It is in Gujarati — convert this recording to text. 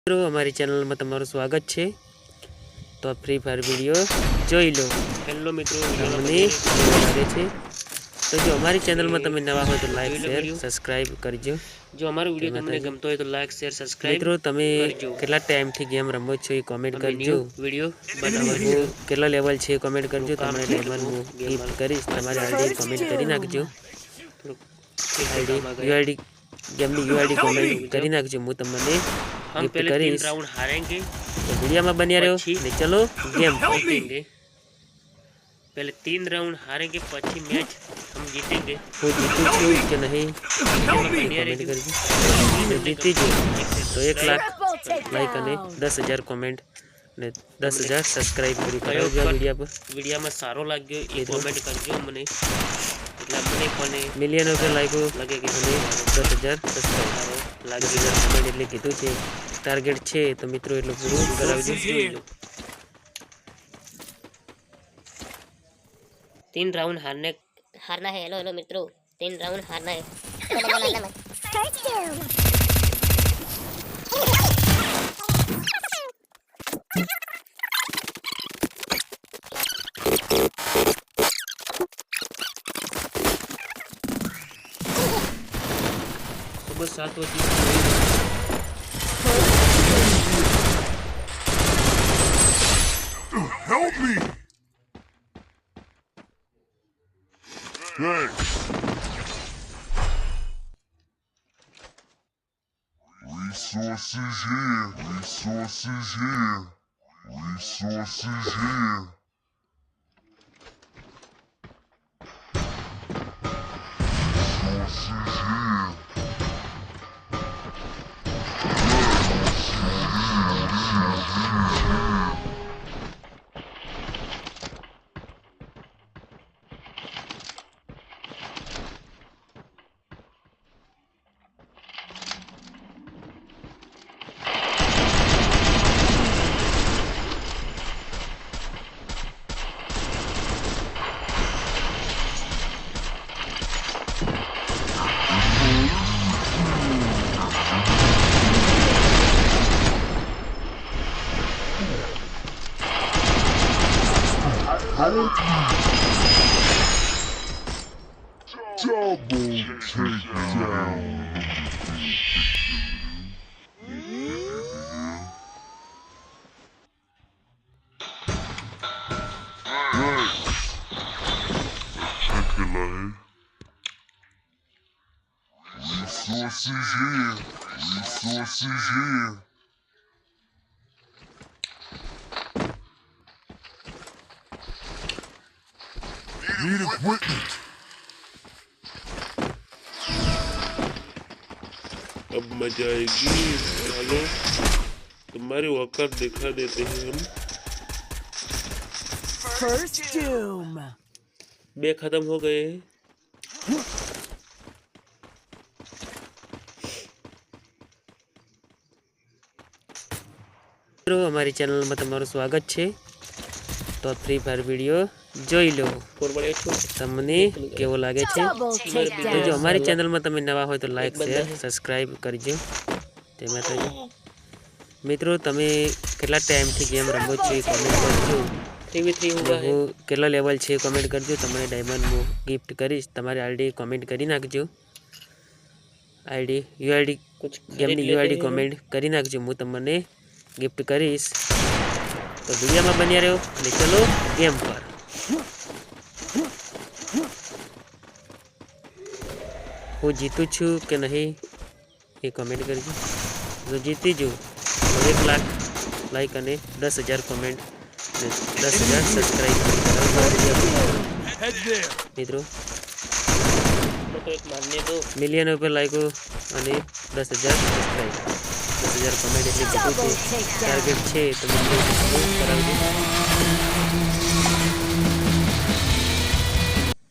મિત્રો અમારી ચેનલમાં તમારું સ્વાગત છે। તો આ ફ્રી ફાયર વિડીયો જોઈ લો। હેલો મિત્રો, તમને કેવો લાગે છે? તો જો અમારી ચેનલમાં તમે નવા હોય તો લાઈક શેર સબસ્ક્રાઇબ કરજો। જો અમારો વિડીયો તમને ગમતો હોય તો લાઈક શેર સબસ્ક્રાઇબ મિત્રો તમે કેટલા ટાઈમથી ગેમ રમો છો એ કોમેન્ટ કરજો। વિડીયો બનાવજો કેટલા લેવલ છે કોમેન્ટ કરજો। તમને ડાયમંડ હું ગિફ્ટ કરીશ, તમારી આઈડી કોમેન્ટ કરી નાખજો। યુઆઈડી गेमनी यूआईडी कमेंट करी नाखजो, હું તમને हम पहले 3 राउंड हारेंगे तो वीडियो में बनिया रहो ने चलो गेम जीतेंगे। पहले 3 राउंड हारेंगे પછી मैच हम जीतेंगे। वो जीतू છું કે નહીં कमेंट करજો। जीती जो तो 1 लाख लाइक અને 10,000 कमेंट ने 10,000 सब्सक्राइब કરી કરજો। वीडियो में सारो लाग्यो એ कमेंट करजो મને, એટલે મને કોને મિલિયન રૂપિયા લાગ્યો લાગે કે મને 10,000 સબસ્ક્રાઇબર લાગે કમેન્ટ એટલે કીધું છે ટાર્ગેટ છે તો મિત્રો એટલું પૂરું કરાવજો। જોઈ લો 3 राउंड हारना है। हेलो हेलो मित्रों, 3 राउंड हारना है। सुबह 7 बजे Help me! Thanks. Resources here. Resources here. Resources here. Resources here. Double takedown. Resources here. Resources here. Need equipment. अब मजा आएगी। चलो तुम्हारी औकात दिखा देते हैं हम। First doom. 2 खत्म हो गए हैं। મિત્રો અમારી ચેનલમાં તમારું સ્વાગત છે। તો આ ફ્રી ફાયર વિડીયો જોઈ લો। તમને કેવો લાગે છે? તો જો અમારી ચેનલમાં તમે નવા હોય તો લાઈક શેર સબસ્ક્રાઇબ કરજો। તેમાં તો મિત્રો તમે કેટલા ટાઈમથી ગેમ રમો છો એ કોમેન્ટ કરજો। 3v3 होगा है કેટલા લેવલ છે કોમેન્ટ કરજો। તમને ડાયમંડ હું ગિફ્ટ કરીશ, તમારી આઈડી કોમેન્ટ કરી નાખજો। આઈડી યુઆઈડી ગેમની યુઆઈડી કોમેન્ટ કરી નાખજો, હું તમને गिफ्ट करीश। तो वीडियो में बनिया रहो ने चलो गेम पर। હું જીતું છું કે નહીં એ કમેન્ટ કરજો। જો જીતી જો તો 1 लाख લાઈક અને 10,000 કમેન્ટ અને 10,000 સબસ્ક્રાઇબ મિત્રો। મિલિયન રૂપિયા લાગ્યો અને 10,000 સબસ્ક્રાઇબ 10,000 કમેન્ટ એટલે કીધું છે ટાર્ગેટ છે તો મને કરાવજો।